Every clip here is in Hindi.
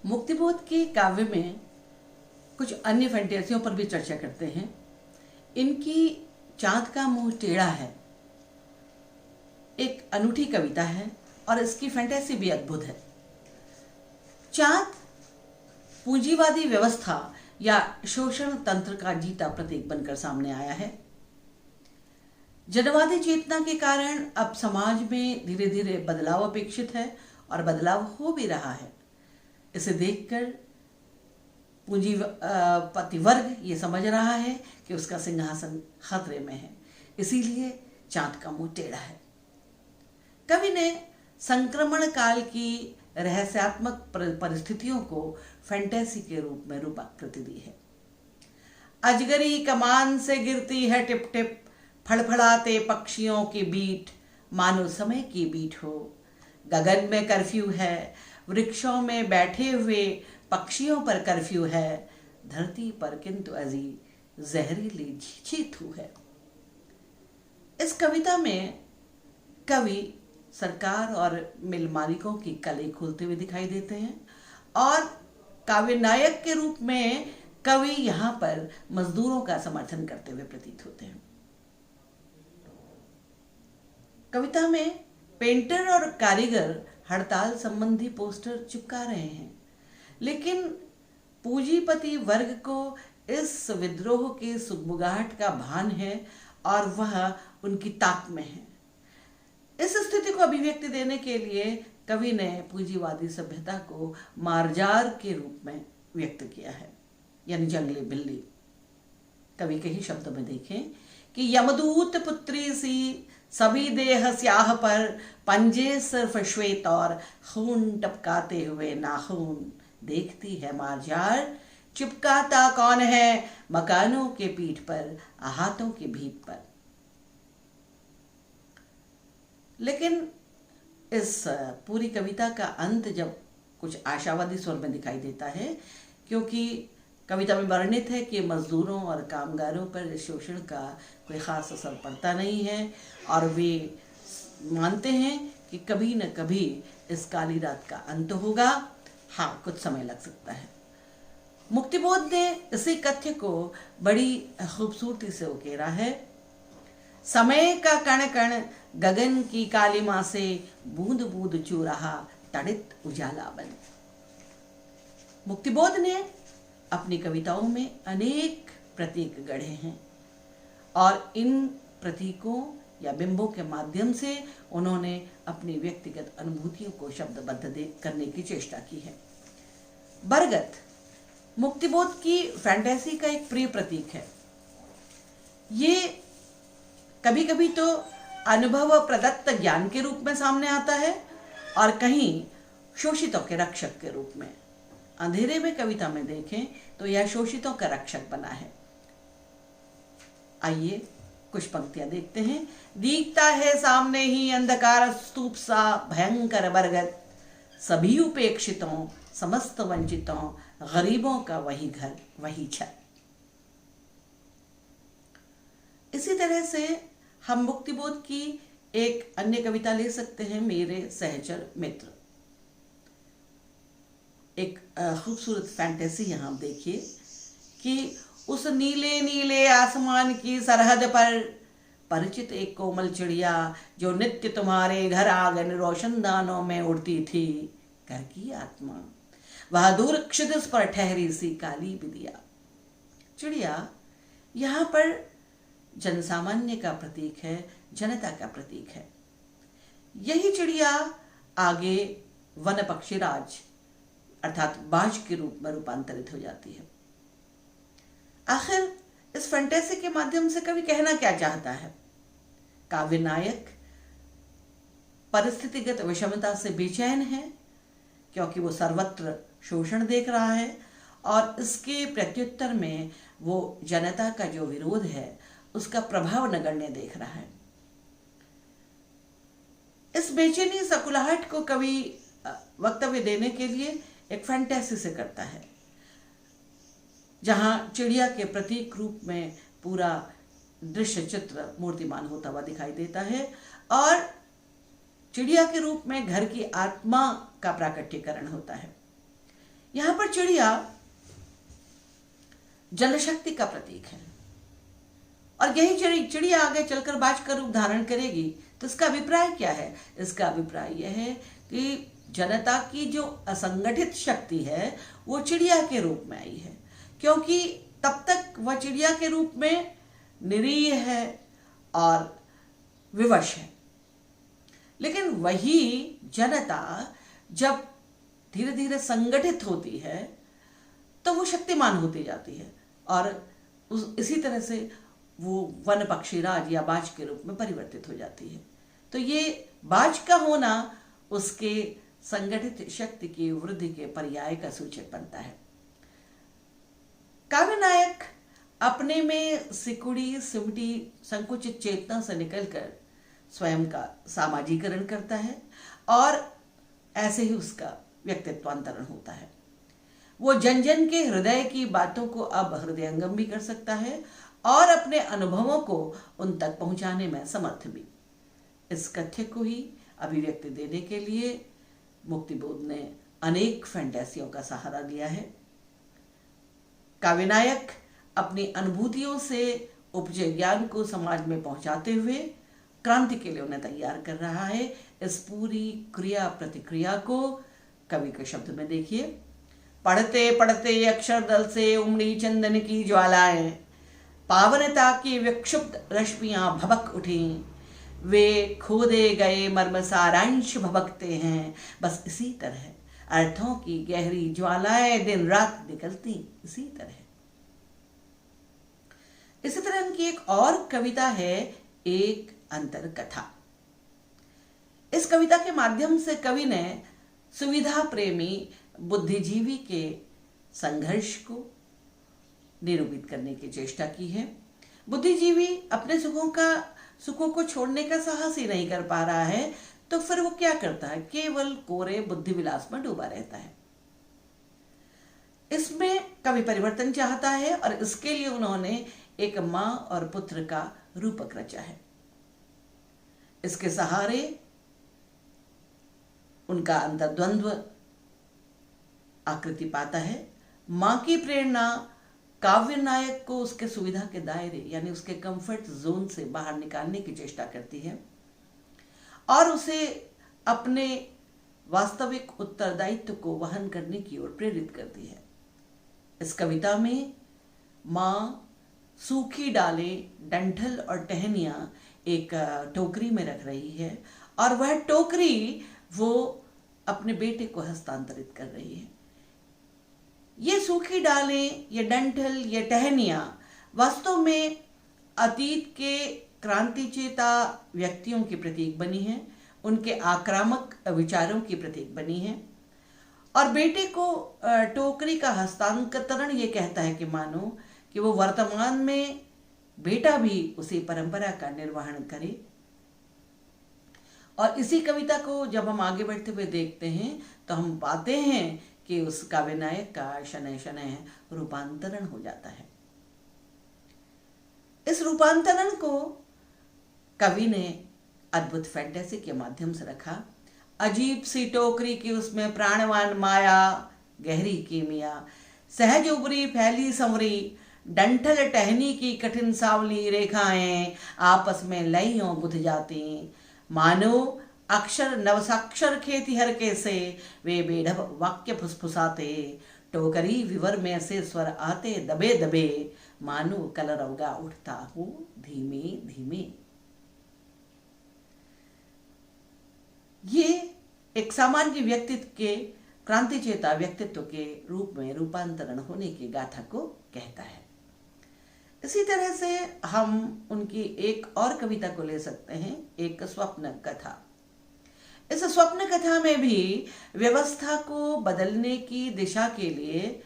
मुक्तिबोध के काव्य में कुछ अन्य फैंटेसियों पर भी चर्चा करते हैं। इनकी चांद का मुंह टेढ़ा है एक अनूठी कविता है और इसकी फैंटेसी भी अद्भुत है। चांद पूंजीवादी व्यवस्था या शोषण तंत्र का जीता प्रतीक बनकर सामने आया है। जनवादी चेतना के कारण अब समाज में धीरे धीरे बदलाव अपेक्षित है और बदलाव हो भी रहा है। इसे देखकर पूंजीपति वर्ग ये समझ रहा है कि उसका सिंहासन खतरे में है, इसीलिए चांद का मुंह टेढ़ा है। कवि ने संक्रमण काल की रहस्यात्मक परिस्थितियों को फैंटेसी के रूप में रूपाकृति दी है। अजगरी कमान से गिरती है टिप टिप, फड़फड़ाते पक्षियों की बीट, मानो समय की बीट हो। गगन में कर्फ्यू है, वृक्षों में बैठे हुए पक्षियों पर कर्फ्यू है, धरती पर किंतु अजी जहरीली चीथू है। इस कविता में कवि सरकार और मिल मालिकों की कलई खोलते हुए दिखाई देते हैं और काव्य नायक के रूप में कवि यहाँ पर मजदूरों का समर्थन करते हुए प्रतीत होते हैं। कविता में पेंटर और कारीगर हड़ताल संबंधी पोस्टर चिपका रहे हैं, लेकिन पूंजीपति वर्ग को इस विद्रोह के सुगबुगाहट का भान है और वह उनकी ताक में है। इस स्थिति को अभिव्यक्ति देने के लिए कवि ने पूंजीवादी सभ्यता को मार्जार के रूप में व्यक्त किया है, यानी जंगली बिल्ली। कवि के ही शब्दों में देखें कि यमदूत पुत्री सी सभी देह स्याह पर, पंजे सिर्फ श्वेत और खून टपकाते हुए नाखून, देखती है मार्जार चिपकाता कौन है मकानों के पीठ पर, हाथों की भीत पर। लेकिन इस पूरी कविता का अंत जब कुछ आशावादी स्वर में दिखाई देता है, क्योंकि कविता में वर्णित है कि मजदूरों और कामगारों पर शोषण का कोई खास असर पड़ता नहीं है और वे मानते हैं कि कभी न कभी इस काली रात का अंत होगा। हाँ, कुछ समय लग सकता है। मुक्तिबोध ने इसी कथ्य को बड़ी खूबसूरती से उकेरा है। समय का कण कण गगन की कालिमा से बूंद बूंद चू रहा तड़ित उजाला बन। मुक्तिबोध ने अपनी कविताओं में अनेक प्रतीक गढ़े हैं और इन प्रतीकों या बिंबों के माध्यम से उन्होंने अपनी व्यक्तिगत अनुभूतियों को शब्दबद्ध करने की चेष्टा की है। बरगद मुक्तिबोध की फैंटेसी का एक प्रिय प्रतीक है। ये कभी कभी तो अनुभव प्रदत्त ज्ञान के रूप में सामने आता है और कहीं शोषितों के रक्षक के रूप में। अंधेरे में कविता में देखें तो यह शोषितों का रक्षक बना है। आइए कुछ पंक्तियां देखते हैं। दिखता है सामने ही अंधकार स्तूप सा भयंकर बरगद, सभी उपेक्षितों समस्त वंचितों, गरीबों का वही घर वही छत। इसी तरह से हम मुक्तिबोध की एक अन्य कविता ले सकते हैं, मेरे सहचर मित्र। एक खूबसूरत फैंटेसी यहाँ देखिए कि उस नीले नीले आसमान की सरहद पर परिचित एक कोमल चिड़िया, जो नित्य तुम्हारे घर आंगन रोशनदानों में उड़ती थी, घर की आत्मा वह दूर क्षितिज पर ठहरी सी काली बिदिया। चिड़िया यहाँ पर जनसामान्य का प्रतीक है, जनता का प्रतीक है। यही चिड़िया आगे वन पक्षीराज अर्थात बाज के रूप में रूपांतरित हो जाती है। आखिर इस फैंटेसी के माध्यम से कवि कहना क्या चाहता है? काव्य नायक परिस्थितिगत विषमता से बेचैन है, क्योंकि वो सर्वत्र शोषण देख रहा है और इसके प्रत्युत्तर में वो जनता का जो विरोध है उसका प्रभाव नगण्य देख रहा है। इस बेचैनी सकुलाहट को कवि वक्तव्य देने के लिए एक फैंटेसी से करता है, जहां चिड़िया के प्रतीक रूप में पूरा दृश्य चित्र मूर्तिमान होता हुआ दिखाई देता है और चिड़िया के रूप में घर की आत्मा का प्राकट्यकरण होता है। यहां पर चिड़िया जनशक्ति का प्रतीक है, और यही चिड़िया आगे चलकर बाज का रूप धारण करेगी। तो इसका अभिप्राय क्या है? इसका अभिप्राय यह है कि जनता की जो असंगठित शक्ति है वो चिड़िया के रूप में आई है, क्योंकि तब तक वह चिड़िया के रूप में निरीह है और विवश है। लेकिन वही जनता जब धीरे धीरे संगठित होती है तो वो शक्तिमान होती जाती है, और इसी तरह से वो वन पक्षीराज या बाज के रूप में परिवर्तित हो जाती है। तो ये बाज का होना उसके संगठित शक्ति की वृद्धि के पर्याय का सूचक बनता है। काव्य नायक अपने में सिकुड़ी सिमटी संकुचित चेतना से निकलकर स्वयं का सामाजिकरण करता है, और ऐसे ही उसका व्यक्तित्वांतरण होता है। वो जन जन के हृदय की बातों को अब हृदयंगम भी कर सकता है और अपने अनुभवों को उन तक पहुंचाने में समर्थ भी। इस कथ्य को ही अभिव्यक्ति देने के लिए मुक्तिबोध ने अनेक फैंटेसियों का सहारा लिया है। काव्यनायक अपनी अनुभूतियों से उपजे ज्ञान को समाज में पहुंचाते हुए क्रांति के लिए उन्हें तैयार कर रहा है। इस पूरी क्रिया प्रतिक्रिया को कवि के शब्द में देखिए। पढ़ते पढ़ते अक्षर दल से उमड़ी चंदन की ज्वालाएं, पावनता की विक्षुब्ध रश्मियां भबक उठी, वे खोदे गए मर्म सारांश भबकते हैं। बस इसी तरह अर्थों की गहरी ज्वालाएं दिन रात निकलती इसी तरह। इसी तरह उनकी एक और कविता है, एक अंतर कथा। इस कविता के माध्यम से कवि ने सुविधा प्रेमी बुद्धिजीवी के संघर्ष को निरूपित करने की चेष्टा की है। बुद्धिजीवी अपने सुखों को छोड़ने का साहस ही नहीं कर पा रहा है, तो फिर वो क्या करता है? केवल कोरे बुद्धि विलास में डूबा रहता है। इसमें कवि परिवर्तन चाहता है, और इसके लिए उन्होंने एक मां और पुत्र का रूपक रचा है। इसके सहारे उनका अंतर्द्वंद्व आकृति पाता है। मां की प्रेरणा काव्य नायक को उसके सुविधा के दायरे यानी उसके कंफर्ट जोन से बाहर निकालने की चेष्टा करती है और उसे अपने वास्तविक उत्तरदायित्व को वहन करने की ओर प्रेरित करती है। इस कविता में मां सूखी डालें, डंठल और टहनियां एक टोकरी में रख रही है, और वह टोकरी वो अपने बेटे को हस्तांतरित कर रही है। ये सूखी डालें, ये डंठल, ये टहनियां वास्तव में अतीत के क्रांतिचेता व्यक्तियों की प्रतीक बनी हैं, उनके आक्रामक विचारों की प्रतीक बनी हैं, और बेटे को टोकरी का हस्तांतरण ये कहता है कि मानो कि वो वर्तमान में बेटा भी उसी परंपरा का निर्वहन करे। और इसी कविता को जब हम आगे बढ़ते हुए देखते हैं तो हम पाते हैं कि उस काव्य नायक का शनैः शनैः रूपांतरण हो जाता है। इस रूपांतरण को कवि ने अद्भुत फैंटेसी के माध्यम से रखा। अजीब सी टोकरी की उसमें प्राणवान माया, गहरी कीमिया, सहज उबरी फैली संवरी, डंठल टहनी की कठिन सावली रेखाएं आपस में लईयों बुझ जाती, मानो अक्षर नवसाक्षर खेती हर के से वे बेढब वाक्य फुसफुसाते, टोकरी विवर में से स्वर आते दबे दबे, मानो कलरवगा उठता हो धीमे धीमे। ये एक सामान्य व्यक्तित्व के क्रांति चेता व्यक्तित्व के रूप में रूपांतरण होने की गाथा को कहता है। इसी तरह से हम उनकी एक और कविता को ले सकते हैं, एक स्वप्न कथा। इस स्वप्न कथा में भी व्यवस्था को बदलने की दिशा के लिए,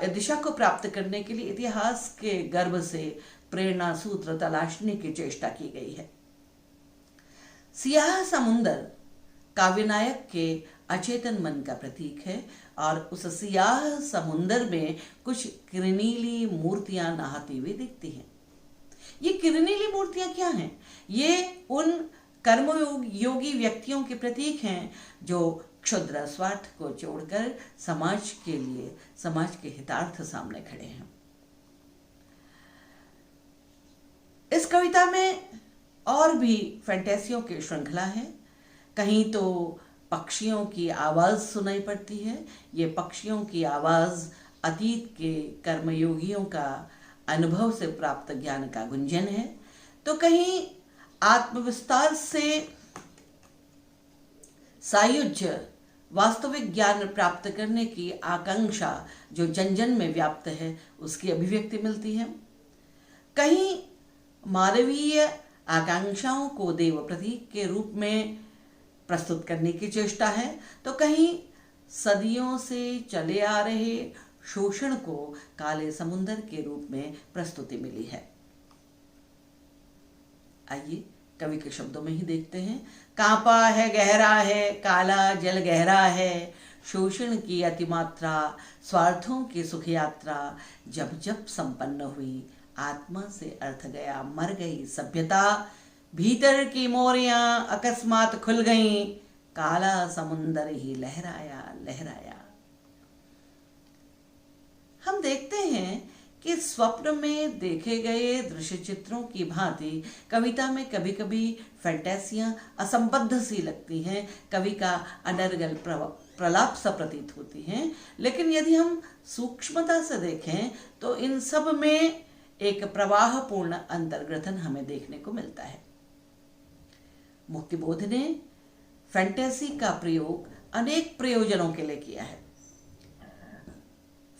दिशा को प्राप्त करने के लिए इतिहास के गर्भ से प्रेरणा सूत्र तलाशने की चेष्टा की गई है। सियाह समुंदर काव्यनायक के अचेतन मन का प्रतीक है, और उस सियाह समुंदर में कुछ किरनीली मूर्तियां नहाती हुई दिखती हैं। ये किरनीली मूर्तियां क्या हैं? ये उन कर्मयोगी व्यक्तियों के प्रतीक हैं जो क्षुद्र स्वार्थ को छोड़कर समाज के लिए, समाज के हितार्थ सामने खड़े हैं। इस कविता में और भी फैंटेसियों की श्रृंखला है। कहीं तो पक्षियों की आवाज सुनाई पड़ती है। ये पक्षियों की आवाज अतीत के कर्मयोगियों का अनुभव से प्राप्त ज्ञान का गुंजन है, तो कहीं आत्मविस्तार से सायुज्य वास्तविक ज्ञान प्राप्त करने की आकांक्षा जो जन जन में व्याप्त है उसकी अभिव्यक्ति मिलती है। कहीं मानवीय आकांक्षाओं को देव प्रतीक के रूप में प्रस्तुत करने की चेष्टा है, तो कहीं सदियों से चले आ रहे शोषण को काले समुंदर के रूप में प्रस्तुति मिली है। आइए कवि के शब्दों में ही देखते हैं। कांपा है गहरा है, काला जल गहरा है, शोषण की अतिमात्रा, स्वार्थों की सुख यात्रा, जब जब संपन्न हुई, आत्मा से अर्थ गया, मर गई सभ्यता, भीतर की मोरियां अकस्मात खुल गईं, काला समुंदर ही लहराया लहराया। हम देखते हैं कि स्वप्न में देखे गए दृश्य चित्रों की भांति कविता में कभी कभी फैंटेसियां असंबद्ध सी लगती हैं, कवि का अनर्गल प्रलाप सा प्रतीत होती हैं, लेकिन यदि हम सूक्ष्मता से देखें तो इन सब में एक प्रवाहपूर्ण अंतर्ग्रथन हमें देखने को मिलता है। मुक्तिबोध ने फैंटेसी का प्रयोग अनेक प्रयोजनों के लिए किया है।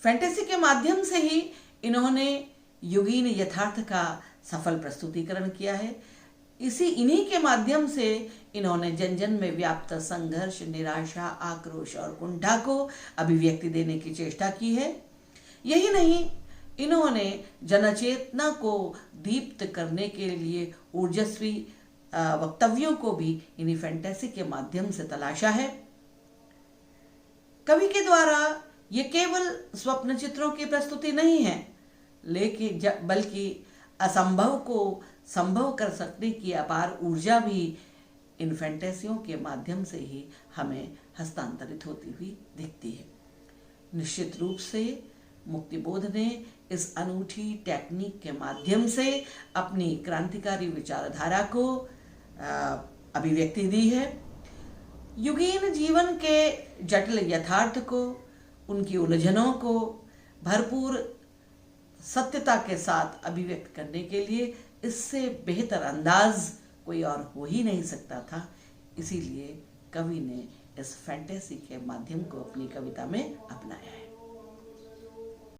फैंटेसी के माध्यम से ही इन्होंने युगीन यथार्थ का सफल प्रस्तुतिकरण किया है। इन्हीं के माध्यम से इन्होंने जन जन में व्याप्त संघर्ष, निराशा, आक्रोश और कुंठा को अभिव्यक्ति देने की चेष्टा की है। यही नहीं, इन्होंने जनचेतना को दीप्त करने के लिए ऊर्जस्वी वक्तव्यों को भी इन्हीं फैंटेसी के माध्यम से तलाशा है। कवि के द्वारा ये केवल स्वप्न चित्रों की प्रस्तुति नहीं है, लेकिन बल्कि असंभव को संभव कर सकने की अपार ऊर्जा भी इन फैंटेसियों के माध्यम से ही हमें हस्तांतरित होती हुई दिखती है। निश्चित रूप से मुक्तिबोध ने इस अनूठी टेक्निक के माध्यम से अपनी क्रांतिकारी विचारधारा को अभिव्यक्ति दी है। युगीन जीवन के जटिल यथार्थ को, उनकी उलझनों को भरपूर सत्यता के साथ अभिव्यक्त करने के लिए इससे बेहतर अंदाज कोई और हो ही नहीं सकता था। इसीलिए कवि ने इस फैंटेसी के माध्यम को अपनी कविता में अपनाया है।